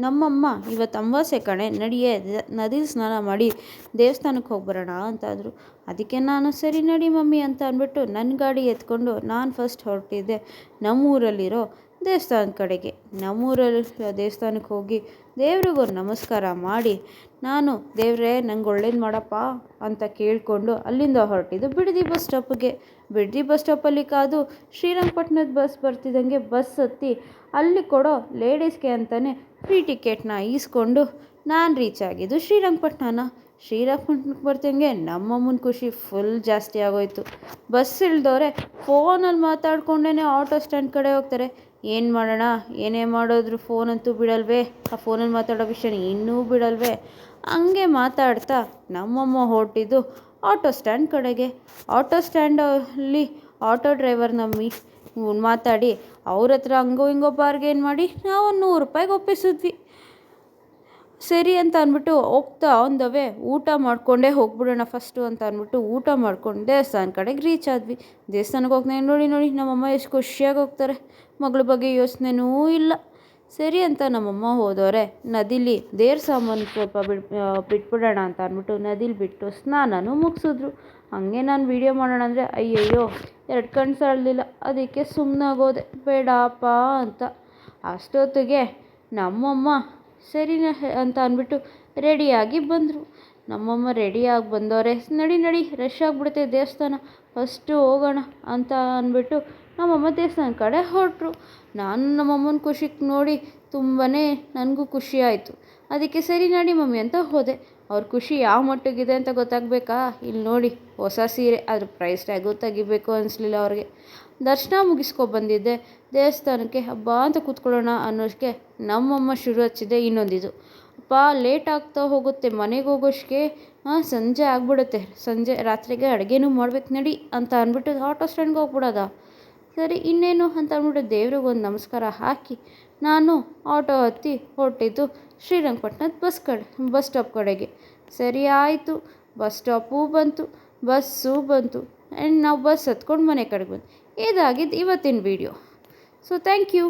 ನಮ್ಮಮ್ಮ ಇವತ್ತು ಅಮಾವಾಸ್ಯೆ ಕಣೆ ನಡಿಯೇ ನದಿಲಿ ಸ್ನಾನ ಮಾಡಿ ದೇವಸ್ಥಾನಕ್ಕೆ ಹೋಗಿ ಬರೋಣ ಅಂತಾದರು. ಅದಕ್ಕೆ ನಾನು ಸರಿ ನಡಿ ಮಮ್ಮಿ ಅಂತ ಅಂದ್ಬಿಟ್ಟು ನನ್ನ ಗಾಡಿ ಎತ್ಕೊಂಡು ನಾನು ಫಸ್ಟ್ ಹೊರಟಿದ್ದೆ ನಮ್ಮೂರಲ್ಲಿರೋ ದೇವಸ್ಥಾನದ ಕಡೆಗೆ. ನಮ್ಮೂರಲ್ಲಿ ದೇವಸ್ಥಾನಕ್ಕೆ ಹೋಗಿ ದೇವ್ರಿಗೊಂದು ನಮಸ್ಕಾರ ಮಾಡಿ ನಾನು ದೇವ್ರೇ ನಂಗೆ ಒಳ್ಳೇದು ಮಾಡಪ್ಪ ಅಂತ ಕೇಳಿಕೊಂಡು ಅಲ್ಲಿಂದ ಹೊರಟಿದ್ದು ಬಿಡದಿ ಬಸ್ ಸ್ಟಾಪ್ಗೆ. ಬಿಡದಿ ಬಸ್ ಸ್ಟಾಪಲ್ಲಿ ಕಾದು ಶ್ರೀರಂಗಪಟ್ಟಣದ ಬಸ್ ಬರ್ತಿದ್ದಂಗೆ ಬಸ್ ಹತ್ತಿ ಅಲ್ಲಿ ಕೊಡೋ ಲೇಡೀಸ್ಗೆ ಅಂತಲೇ ಫ್ರೀ ಟಿಕೆಟ್ನ ಈಸ್ಕೊಂಡು ನಾನು ರೀಚ್ ಆಗಿದ್ದು ಶ್ರೀರಂಗಪಟ್ಟಣಕ್ಕೆ ಬರ್ತಿದ್ದಂಗೆ ನಮ್ಮಮ್ಮನ ಖುಷಿ ಫುಲ್ ಜಾಸ್ತಿ ಆಗೋಯ್ತು. ಬಸ್ ಇಳ್ದವ್ರೆ ಫೋನಲ್ಲಿ ಮಾತಾಡ್ಕೊಂಡೇ ಆಟೋ ಸ್ಟ್ಯಾಂಡ್ ಕಡೆ ಹೋಗ್ತಾರೆ. ಏನು ಮಾಡೋಣ, ಏನೇ ಮಾಡಿದ್ರು ಫೋನಂತೂ ಬಿಡಲ್ವೇ, ಆ ಫೋನಲ್ಲಿ ಮಾತಾಡೋ ವಿಷಯನ ಇನ್ನೂ ಬಿಡಲ್ವೇ. ಹಂಗೆ ಮಾತಾಡ್ತಾ ನಮ್ಮಮ್ಮ ಹೊರಟಿದ್ದು ಆಟೋ ಸ್ಟ್ಯಾಂಡ್ ಕಡೆಗೆ. ಆಟೋ ಸ್ಟ್ಯಾಂಡಲ್ಲಿ ಆಟೋ ಡ್ರೈವರ್ನ ಮಾತಾಡಿ ಅವ್ರ ಹತ್ರ ಹಂಗೋ ಹಿಂಗೋ ಬಾರ್ಗೇನ್ ಮಾಡಿ ನಾವು ₹100 ಒಪ್ಪಿಸಿದ್ವಿ. ಸರಿ ಅಂತ ಅಂದ್ಬಿಟ್ಟು ಹೋಗ್ತಾ ಒಂದವೇ ಊಟ ಮಾಡಿಕೊಂಡೇ ಹೋಗ್ಬಿಡೋಣ ಫಸ್ಟು ಅಂತ ಅಂದ್ಬಿಟ್ಟು ಊಟ ಮಾಡ್ಕೊಂಡು ದೇವಸ್ಥಾನ ಕಡೆಗೆ ರೀಚ್ ಆದ್ವಿ. ದೇವಸ್ಥಾನಕ್ಕೆ ಹೋಗ್ತಾನೆ ನೋಡಿ ನಮ್ಮಮ್ಮ ಎಷ್ಟು ಖುಷಿಯಾಗಿ ಹೋಗ್ತಾರೆ, ಮಗಳ ಬಗ್ಗೆ ಯೋಚನೆನೂ ಇಲ್ಲ. ಸರಿ ಅಂತ ನಮ್ಮಮ್ಮ ಹೋದವ್ರೆ ನದಿಲಿ ದೇವ್ರ ಸಾಮಾನು ಸ್ವಲ್ಪ ಬಿಟ್ಬಿಡೋಣ ಅಂತ ಅಂದ್ಬಿಟ್ಟು ನದಿಲಿ ಬಿಟ್ಟು ಸ್ನಾನನೂ ಮುಗಿಸಿದ್ರು. ಹಾಗೆ ನಾನು ವೀಡಿಯೋ ಮಾಡೋಣ ಅಂದರೆ ಅಯ್ಯಯ್ಯೋ 2 ಕಣ್ಣು ಸಾಲಲಿಲ್ಲ, ಅದಕ್ಕೆ ಸುಮ್ಮನಾಗೋದೆ ಬೇಡಪ್ಪ ಅಂತ. ಅಷ್ಟೊತ್ತಿಗೆ ನಮ್ಮಮ್ಮ ಸರಿ ಅಂತ ಅಂದ್ಬಿಟ್ಟು ರೆಡಿಯಾಗಿ ಬಂದರು. ನಮ್ಮಮ್ಮ ರೆಡಿಯಾಗಿ ಬಂದವರೆ ನಡಿ ರಶ್ ಆಗಿಬಿಡುತ್ತೆ ದೇವಸ್ಥಾನ, ಫಸ್ಟು ಹೋಗೋಣ ಅಂತ ಅಂದ್ಬಿಟ್ಟು ನಮ್ಮಮ್ಮ ದೇವಸ್ಥಾನ ಕಡೆ ಹೊರಟರು. ನಾನು ನಮ್ಮಮ್ಮನ ಖುಷಿಗೆ ನೋಡಿ ತುಂಬಾ ನನಗೂ ಖುಷಿ ಆಯಿತು. ಅದಕ್ಕೆ ಸರಿ ನಡಿ ಮಮ್ಮಿ ಅಂತ ಹೋದೆ. ಅವ್ರ ಖುಷಿ ಯಾವ ಮಟ್ಟಿಗಿದೆ ಅಂತ ಗೊತ್ತಾಗಬೇಕಾ? ಇಲ್ಲಿ ನೋಡಿ ಹೊಸ ಸೀರೆ, ಅದ್ರ ಪ್ರೈಸ್ ಟ್ಯಾಗು ತೆಗಿಬೇಕು ಅನಿಸ್ಲಿಲ್ಲ ಅವ್ರಿಗೆ. ದರ್ಶನ ಮುಗಿಸ್ಕೊಬಂದಿದ್ದೆ ದೇವಸ್ಥಾನಕ್ಕೆ. ಹಬ್ಬ ಅಂತ ಕೂತ್ಕೊಳ್ಳೋಣ ಅನ್ನೋಷ್ಟಕ್ಕೆ ನಮ್ಮಮ್ಮ ಶುರು ಹಚ್ಚಿದೆ ಇನ್ನೊಂದಿದು. ಅಪ್ಪ ಲೇಟ್ ಆಗ್ತಾ ಹೋಗುತ್ತೆ ಮನೆಗೆ ಹೋಗೋಷ್ಟಕ್ಕೆ, ಸಂಜೆ ಆಗಿಬಿಡುತ್ತೆ, ಸಂಜೆ ರಾತ್ರಿಗೆ ಅಡುಗೆನೂ ಮಾಡ್ಬೇಕು ನಡಿ ಅಂತ ಅಂದ್ಬಿಟ್ಟು ಆಟೋ ಸ್ಟ್ಯಾಂಡ್ಗೆ ಹೋಗ್ಬಿಡೋದ. ಸರಿ ಇನ್ನೇನು ಅಂತ ಅಂದ್ಬಿಟ್ಟು ದೇವ್ರಿಗೊಂದು ನಮಸ್ಕಾರ ಹಾಕಿ ನಾನು ಆಟೋ ಹತ್ತಿ ಹೊರಟಿದ್ದು ಶ್ರೀರಂಗಪಟ್ಟಣದ ಬಸ್ ಸ್ಟಾಪ್ ಕಡೆಗೆ. ಸರಿ ಆಯಿತು, ಬಸ್ ಸ್ಟಾಪೂ ಬಂತು, ಬಸ್ಸು ಬಂತು ಆ್ಯಂಡ್ ನಾವು ಬಸ್ ಹತ್ಕೊಂಡು ಮನೆ ಕಡೆಗೆ ಬಂದು. ಇದಾಗಿದ್ದು ಇವತ್ತಿನ ವೀಡಿಯೋ. So thank you.